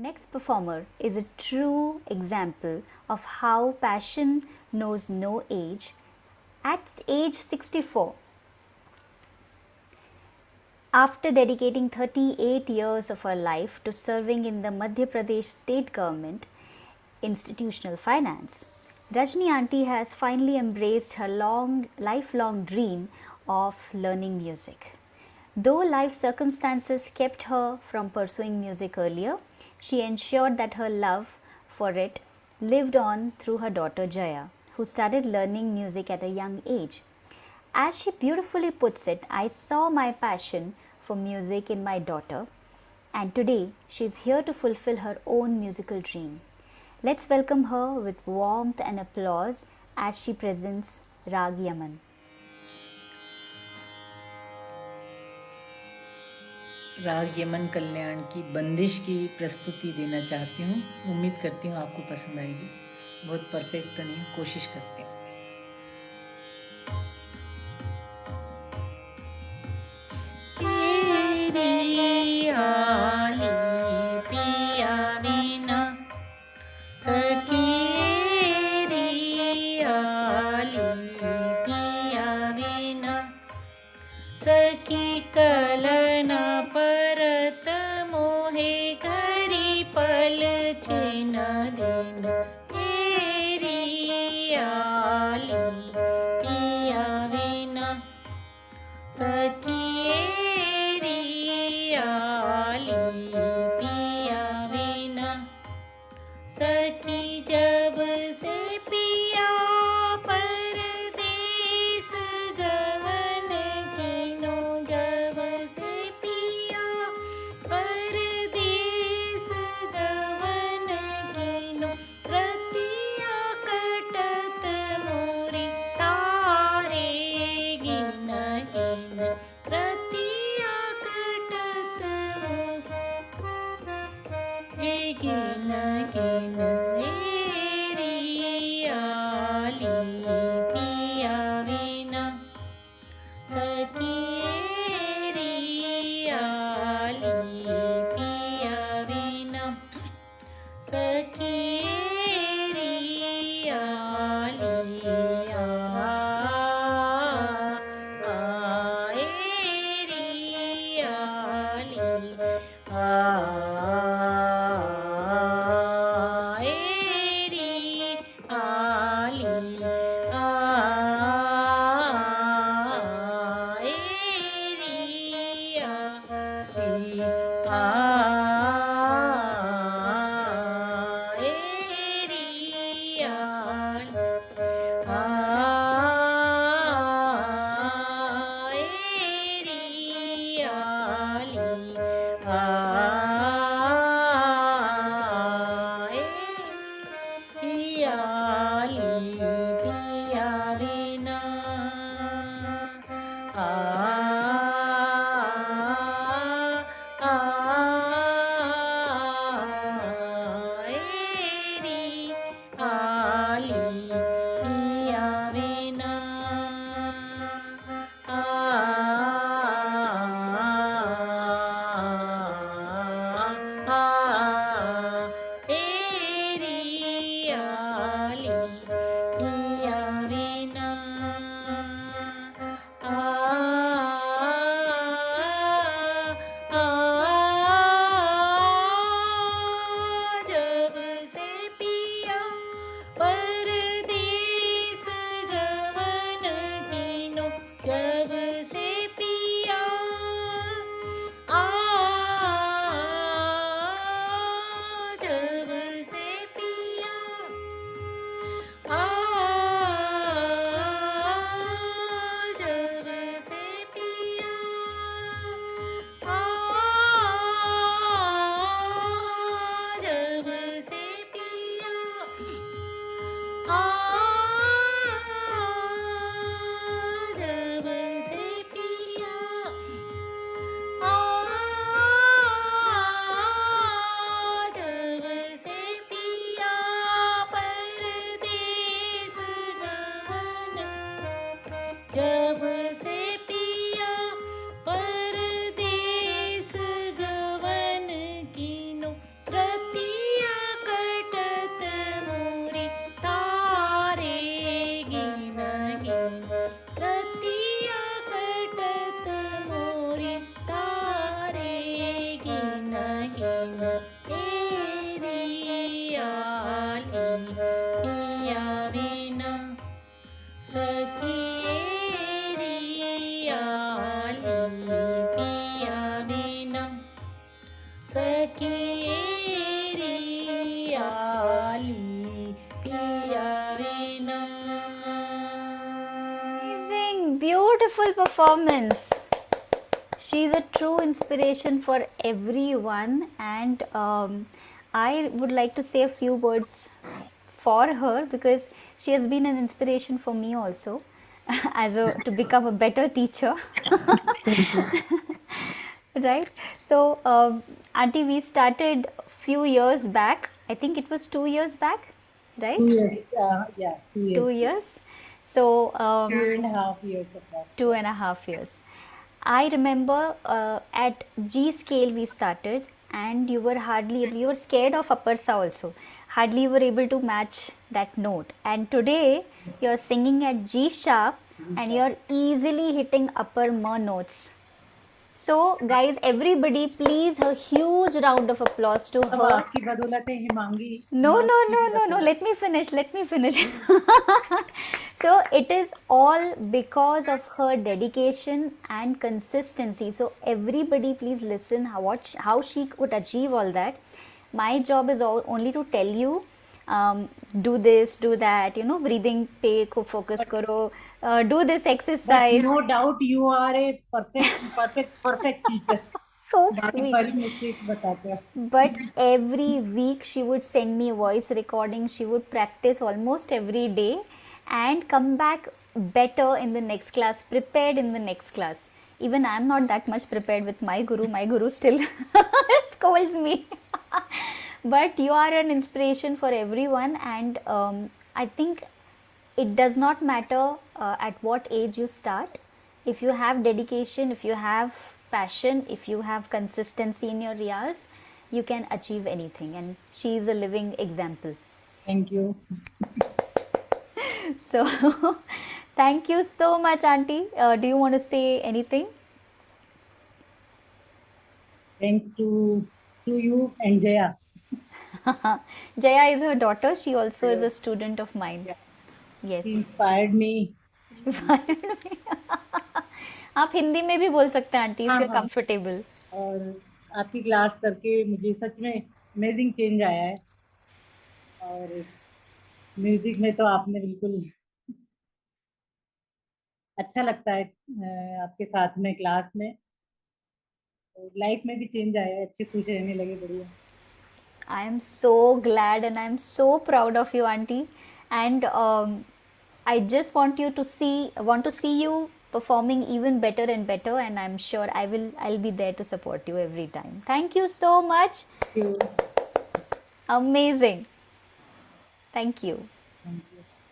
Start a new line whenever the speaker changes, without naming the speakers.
next performer is a true example of how passion knows no age. At age 64, after dedicating 38 years of her life to serving in the Madhya Pradesh state government institutional finance, Rajni aunty has finally embraced her lifelong dream of learning music. Though life circumstances kept her from pursuing music earlier, she ensured that her love for it lived on through her daughter Jaya, who started learning music at a young age. As she beautifully puts it, I saw my passion for music in my daughter, and today she is here to fulfill her own musical dream. Let's welcome her with warmth and applause as she presents Rag Yaman.
राग यमन कल्याण की बंदिश की प्रस्तुति देना चाहती हूँ। उम्मीद करती हूँ आपको पसंद आएगी। बहुत परफेक्ट तो नहीं, कोशिश करती हूँ। सखी कलना परत मोहे घरी पल छिन दिन तेरी आली पिया बिना सखी आली पिया बिना सखी जब से पिया परदेस गवन किनो जब से पिया परदेस गवन किनो रतिया कटत मोरी तारे गिन गिन रतिया कटत मोरी गिन गिन आली पिया बिना सखी आली पिया बिना सखी आली आली एरियाली पिया बिना सखी एरियाली पिया बिना सखी एरियाली पिया बिना.
Amazing, beautiful performance. She's a true inspiration for everyone, and I would like to say a few words for her because she has been an inspiration for me also to become a better teacher. Right? So, Auntie, we started few years back. I think it was 2 years back, right?
2 years, yeah, 2 years,
2 years. So,
2.5 years approximately.
2.5 years. I remember at G scale we started, and you were you were scared of upper sa also. Hardly you were able to match that note. And today you're singing at G sharp and you're easily hitting upper ma notes. So, guys, everybody, please a huge round of applause to
अब
her.
आपकी बदौलत है Himangi.
No, no, no, no, no. Let me finish. Let me finish. So, it is all because of her dedication and consistency. So, everybody, please listen how she could achieve all that. My job is only to tell you, do this, do that, breathing pe ko focus karo, do this
But
exercise.
no doubt you are a perfect teacher.
So
बारी
sweet.
बारी mistakes बताते हो.
But every week she would send me voice recording. She would practice almost every day and come back better in the next class, prepared in the next class. Even I am not that much prepared with my guru. My guru still scolds me. But you are an inspiration for everyone, and I think it does not matter at what age you start. If you have dedication, if you have passion, if you have consistency in your riyas, you can achieve anything, and she is a living example.
Thank you.
So thank you so much, auntie. Do you want to say anything?
Thanks to you and Jaya.
Jaya is her daughter. She also is a
Yes.
student of mine.
Yeah.
Yes.
She inspired me.
आप हिंदी में भी बोल सकते हैं aunty,
हाँ,
if you
हाँ.
Comfortable.
और आपकी क्लास करके मुझे सच में अमेजिंग चेंज आया है. और म्यूजिक में तो आपने बिल्कुल अच्छा लगता है आपके साथ में क्लास में. लाइफ में भी चेंज आया है, अच्छे खुश रहने लगे. बढ़िया.
I am so glad and I am so proud of you, auntie. And I just want to see you performing even better and better. And I'm sure I'll be there to support you every time. Thank you so much.
Thank you.
Amazing. Thank you.